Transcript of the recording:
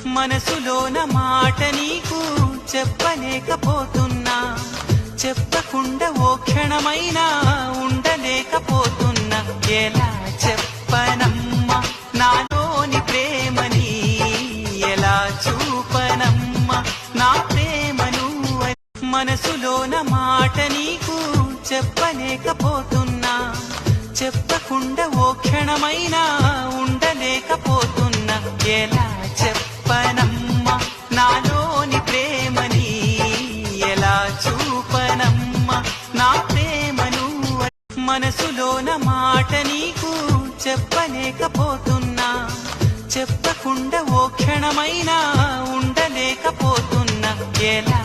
మనసులోన మాట నీకు చెప్పలేకపోతున్నా, చెప్పకుండా ఓ క్షణమైనా ఉండలేకపోతున్నా. ఎలా చెప్పనమ్మా నాలోని ప్రేమని, ఎలా చూపనమ్మా నా ప్రేమను. మనసులోన మాట నీకు చెప్పలేకపోతున్నా, చెప్పకుండా ఓ క్షణమైనా ఉండలేకపోతున్నా. ఎలా చెప్పనమ్మా నాలోని ప్రేమని, ఎలా చూపనమ్మా నా ప్రేమను. మనసులోన మాట నీకు చెప్పలేకపోతున్నా, చెప్పకుండా ఓ క్షణమైనా ఉండలేకపోతున్నా. ఎలా